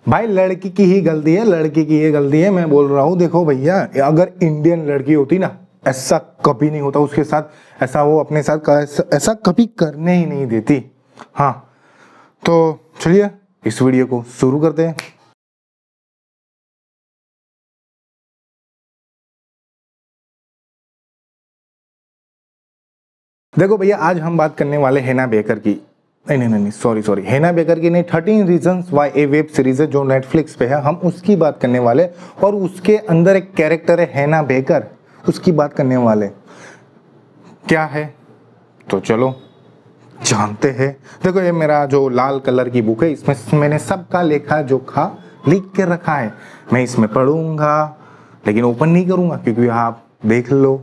भाई लड़की की ही गलती है, लड़की की ही गलती है। मैं बोल रहा हूँ देखो भैया, अगर इंडियन लड़की होती ना, ऐसा कभी नहीं होता उसके साथ, ऐसा वो अपने साथ ऐसा कभी करने ही नहीं देती। हाँ तो चलिए इस वीडियो को शुरू करते हैं। देखो भैया, आज हम बात करने वाले हेना बेकर की, नहीं सॉरी हेना बेकर की नहीं, 13 रीजंस वाई, ए वेब सीरीज है जो नेटफ्लिक्स पे है, हम उसकी बात करने वाले। और उसके अंदर एक कैरेक्टर है हेना बेकर, उसकी बात करने वाले। क्या है तो चलो जानते हैं। देखो ये मेरा जो लाल कलर की बुक है, इसमें मैंने सबका लेखा जोखा लिख के रखा है। मैं इसमें पढ़ूंगा लेकिन ओपन नहीं करूंगा क्योंकि आप देख लो,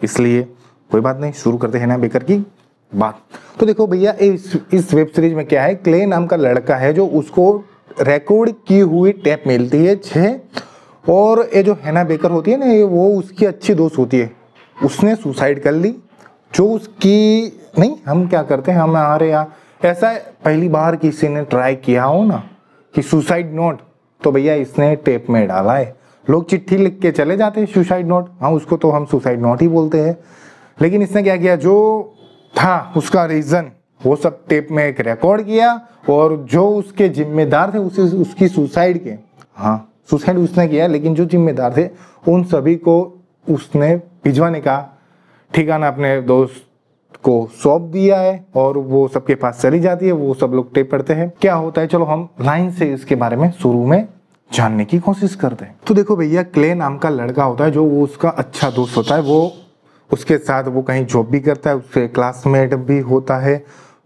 इसलिए कोई बात नहीं, शुरू करते हैं ना बेकर की बात। तो देखो भैया, इस वेब सीरीज में क्या है, क्ले नाम का लड़का है जो उसको रिकॉर्ड की हुई टेप मिलती है 6, और ये जो हेना बेकर होती है ना, वो उसकी अच्छी दोस्त होती है। उसने सुसाइड कर ली, जो उसकी नहीं, हम क्या करते हैं, हमारे यहाँ ऐसा पहली बार किसी ने ट्राई किया हो ना कि सुसाइड नोट, तो भैया इसने टेप में डाला है। लोग चिट्ठी लिख के चले जाते हैं सुसाइड नोट, हाँ उसको तो हम सुसाइड नोट ही बोलते हैं। लेकिन इसने क्या किया, जो था उसका रीजन वो सब टेप में एक रिकॉर्ड किया, और जो उसके जिम्मेदार थे उसकी सुसाइड के, हाँ सुसाइड उसने किया, लेकिन जो जिम्मेदार थे उन सभी को उसने भिजवाने का ठिकाना अपने दोस्त को सौंप दिया है, और वो सबके पास चली जाती है। वो सब लोग टेप पढ़ते हैं, क्या होता है चलो हम लाइन से इसके बारे में शुरू में जानने की कोशिश करते हैं। तो देखो भैया, क्ले नाम का लड़का होता है जो वो उसका अच्छा दोस्त होता है, वो उसके साथ वो कहीं जॉब भी करता है, उसके क्लासमेट भी होता है।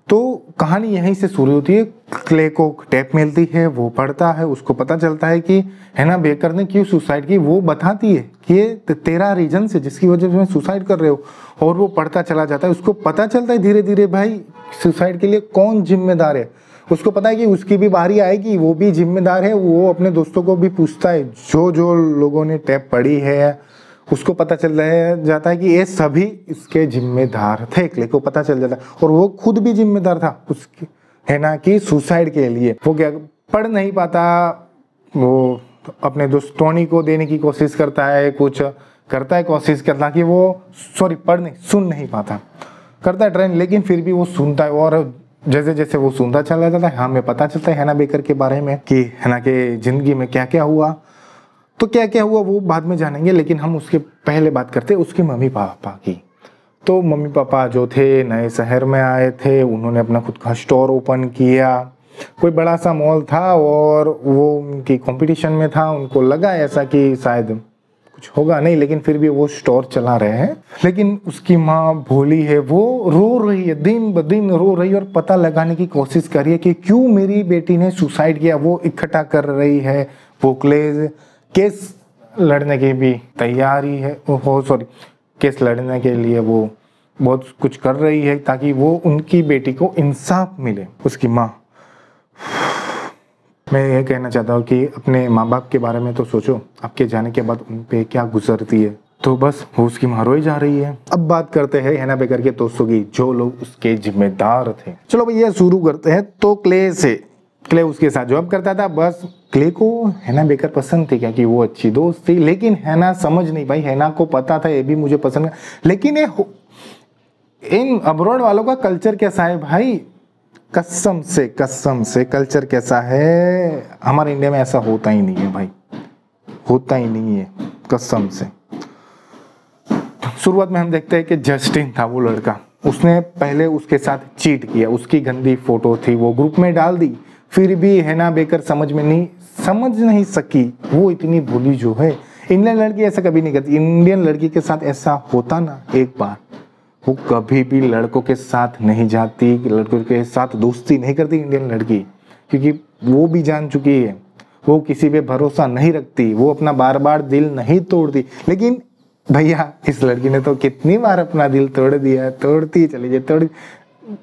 तो कहानी यहीं से शुरू होती है। क्ले को टेप मिलती है, वो पढ़ता है, उसको पता चलता है कि हेना बेकर ने क्यों सुसाइड की। वो बताती है कि ये तेरा रीजन से जिसकी वजह से सुसाइड कर रहे हो, और वो पढ़ता चला जाता है। उसको पता चलता है धीरे धीरे भाई सुसाइड के लिए कौन जिम्मेदार है। उसको पता है कि उसकी भी बारी आएगी, वो भी जिम्मेदार है। वो अपने दोस्तों को भी पूछता है, जो जो लोगों ने टेप पढ़ी है उसको पता चल जाता है कि ये सभी इसके जिम्मेदार थे। क्ले को पता चल जाता है, और वो खुद भी जिम्मेदार था उसकी हेना की सुसाइड के लिए। वो क्या पढ़ नहीं पाता, वो अपने दोस्त टोनी को देने की कोशिश करता है, कुछ करता है, कोशिश करता कि वो सुन नहीं पाता, करता है ट्रेन, लेकिन फिर भी वो सुनता है। और जैसे जैसे वो सुनता चला जाता है, हमें पता चलता है हेना बेकर के बारे में कि हेना के जिंदगी में क्या क्या हुआ। तो क्या क्या हुआ वो बाद में जानेंगे, लेकिन हम उसके पहले बात करते हैं उसके मम्मी पापा की। तो मम्मी पापा जो थे नए शहर में आए थे, उन्होंने अपना खुद का स्टोर ओपन किया। कोई बड़ा सा मॉल था और वो उनकी कंपटीशन में था। उनको लगा ऐसा कि शायद कुछ होगा नहीं, लेकिन फिर भी वो स्टोर चला रहे हैं। लेकिन उसकी माँ भोली है, वो रो रही है, दिन ब दिन रो रही है, और पता लगाने की कोशिश कर रही है कि क्यों मेरी बेटी ने सुसाइड किया। वो इकट्ठा कर रही है, वो केस लड़ने की भी तैयारी है, केस लड़ने के लिए वो बहुत कुछ कर रही है ताकि वो उनकी बेटी को इंसाफ मिले। उसकी माँ, मैं ये कहना चाहता हूँ कि अपने माँ बाप के बारे में तो सोचो, आपके जाने के बाद उन पे क्या गुजरती है। तो बस वो उसकी माँ रोई जा रही है। अब बात करते हैं हेना बेकर के दोस्तों की, जो लोग उसके जिम्मेदार थे। चलो भैया शुरू करते हैं। तो क्ले उसके साथ जॉब करता था। बस क्ले को हेना बेकर पसंद थी, क्या कि वो अच्छी दोस्त थी, लेकिन हेना समझ नहीं पाई। हेना को पता था ये भी मुझे पसंद है, लेकिन ये इन अब्रॉड वालों का कल्चर कैसा है भाई, कसम से कल्चर कैसा है, हमारे इंडिया में ऐसा होता ही नहीं है भाई, होता ही नहीं है कसम से। शुरुआत में हम देखते हैं कि जस्टिन था वो लड़का, उसने पहले उसके साथ चीट किया, उसकी गंदी फोटो थी वो ग्रुप में डाल दी। फिर भी हेना बेकर समझ नहीं सकी। वो इतनी भोली जो है, इंडियन लड़की ऐसा कभी नहीं करती। इंडियन लड़की के साथ ऐसा होता ना एक बार, वो कभी भी लड़कों के साथ नहीं जाती, लड़कों के साथ दोस्ती नहीं करती इंडियन लड़की, क्योंकि वो भी जान चुकी है वो किसी पे भरोसा नहीं रखती, वो अपना बार बार दिल नहीं तोड़ती। लेकिन भैया इस लड़की ने तो कितनी बार अपना दिल तोड़ दिया, तोड़ती चली जाए,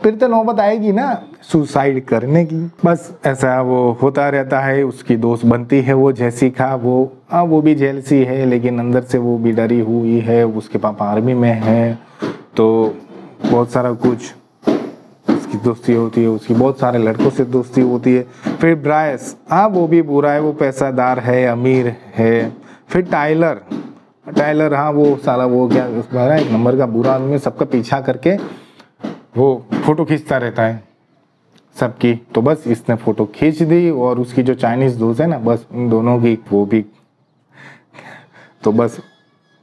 फिर तो नौबत आएगी ना सुसाइड करने की। बस ऐसा वो होता रहता है। उसकी दोस्त बनती है वो जेसिका, वो भी जेलसी है, लेकिन अंदर से वो भी डरी हुई है। उसके पापा आर्मी में है, तो बहुत सारा कुछ उसकी दोस्ती होती है, उसकी बहुत सारे लड़कों से दोस्ती होती है। फिर ब्रायस, हाँ वो भी बुरा है, वो पैसादार है, अमीर है। फिर टाइलर, हाँ वो साला वो क्या उसका एक नंबर का बुरा आदमी, सबका पीछा करके वो फोटो खींचता रहता है सबकी। तो बस इसने फोटो खींच दी और उसकी जो चाइनीज दोस्त है ना, बस उन दोनों की वो भी, तो बस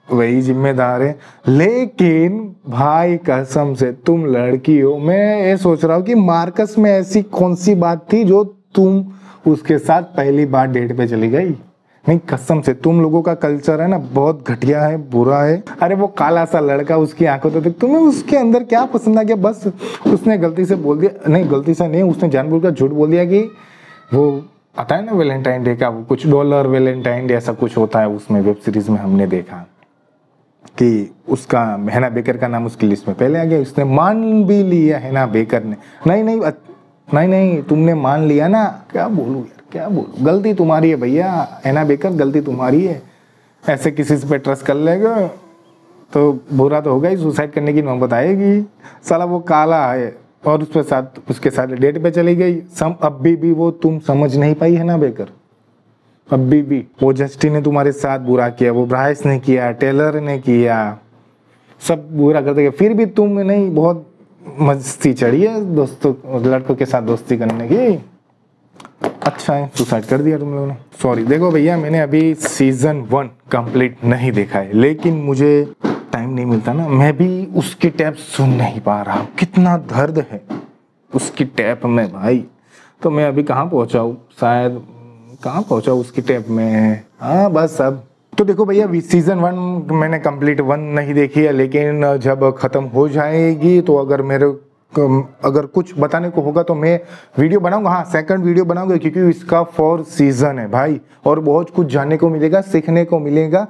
वही जिम्मेदार है। लेकिन भाई कसम से तुम लड़की हो, मैं ये सोच रहा हूँ कि मार्कस में ऐसी कौन सी बात थी जो तुम उसके साथ पहली बार डेट पे चली गई। नहीं कसम से तुम लोगों का कल्चर है ना बहुत घटिया है, बुरा है। अरे वो काला सा लड़का, उसकी आंखों तो देख, तुम्हें उसके अंदर क्या पसंद आ गया? बस उसने गलती से बोल दिया, नहीं गलती से नहीं, उसने जानबूझकर झूठ बोल दिया कि वो आता है ना वैलेंटाइन डे का, वो कुछ डॉलर वैलेंटाइन डे ऐसा कुछ होता है उसमें, वेब सीरीज में हमने देखा कि उसका हैना बेकर का नाम उसकी लिस्ट में पहले आ गया। उसने मान भी लिया हैना बेकर ने, नहीं तुमने मान लिया ना, क्या बोलूं यार, क्या बोलूं, गलती तुम्हारी है भैया, हैना बेकर गलती तुम्हारी है। ऐसे किसी पे ट्रस्ट कर लेगा तो बुरा तो होगा ही, सुसाइड करने की नौबत आएगी। साला वो काला है और उसके साथ डेट पे चली गई। अभी भी वो तुम समझ नहीं पाई हैना बेकर, अभी भी वो जस्टिन ने तुम्हारे साथ बुरा किया, वो ब्राइस ने किया, टेलर ने किया, सब बुरा करते गए, फिर भी तुम नहीं बहुत मस्ती चढ़ी है दोस्तों, लड़कों के साथ दोस्ती करने की। अच्छा है सुसाइड कर दिया तुम लोगों ने, सॉरी। देखो भैया मैंने अभी सीजन 1 कंप्लीट नहीं देखा है, लेकिन मुझे टाइम नहीं मिलता ना, मैं भी उसकी टैप सुन नहीं पा रहा हूँ, कितना दर्द है उसकी टैप में भाई। तो मैं अभी कहाँ पहुँचा हूँ, शायद कहाँ पहुँचा उसकी टैप में, हाँ बस अब तो देखो भैया सीजन 1 मैंने कंप्लीट 1 नहीं देखी है, लेकिन जब खत्म हो जाएगी तो अगर कुछ बताने को होगा तो मैं वीडियो बनाऊंगा, हाँ सेकंड वीडियो बनाऊंगा, क्योंकि इसका 4 सीजन है भाई और बहुत कुछ जानने को मिलेगा, सीखने को मिलेगा।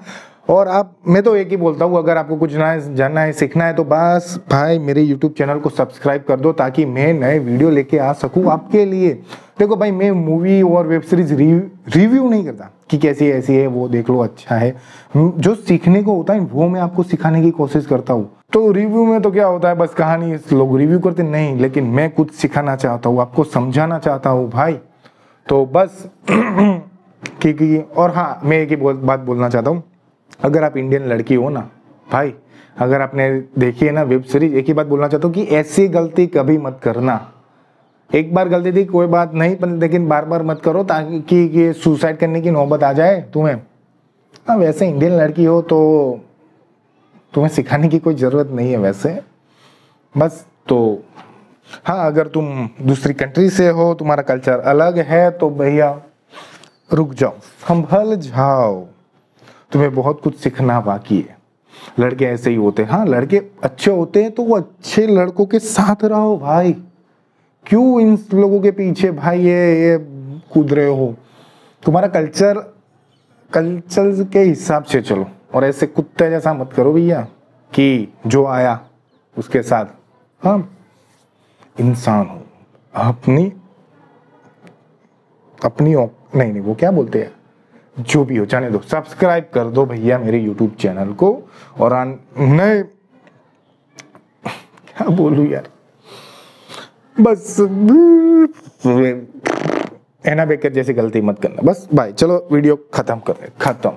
और मैं तो एक ही बोलता हूँ, अगर आपको कुछ जानना है सीखना है तो बस भाई मेरे YouTube चैनल को सब्सक्राइब कर दो, ताकि मैं नए वीडियो लेके आ सकूँ आपके लिए। देखो भाई मैं मूवी और वेब सीरीज रिव्यू नहीं करता कि कैसी ऐसी है, वो देख लो अच्छा है, जो सीखने को होता है वो मैं आपको सिखाने की कोशिश करता हूँ। तो रिव्यू में तो क्या होता है, बस कहानी लोग रिव्यू करते नहीं, लेकिन मैं कुछ सिखाना चाहता हूँ, आपको समझाना चाहता हूँ भाई। तो बस क्योंकि और हाँ मैं एक ही बात बोलना चाहता हूँ, अगर आप इंडियन लड़की हो ना भाई, अगर आपने देखी है ना वेब सीरीज, एक ही बात बोलना चाहता हूँ कि ऐसी गलती कभी मत करना। एक बार गलती थी कोई बात नहीं, लेकिन बार बार मत करो, ताकि सुसाइड करने की नौबत आ जाए तुम्हें। हाँ वैसे इंडियन लड़की हो तो तुम्हें सिखाने की कोई ज़रूरत नहीं है वैसे, बस। तो हाँ अगर तुम दूसरी कंट्री से हो, तुम्हारा कल्चर अलग है, तो भैया रुक जाओ, संभल जाओ, तुम्हें बहुत कुछ सीखना बाकी है। लड़के ऐसे ही होते हैं, हाँ लड़के अच्छे होते हैं तो वो अच्छे लड़कों के साथ रहो भाई, क्यों इन लोगों के पीछे भाई ये कूद रहे हो। तुम्हारा कल्चर के हिसाब से चलो, और ऐसे कुत्ते जैसा मत करो भैया कि जो आया उसके साथ। हाँ इंसान हो, अपनी नहीं वो क्या बोलते हैं, जो भी हो जाने दो, सब्सक्राइब कर दो भैया मेरे YouTube चैनल को। और नए क्या बोलूं यार, बस हैना बेकर जैसी गलती मत करना, बस बाय। चलो वीडियो खत्म कर रहे, खत्म।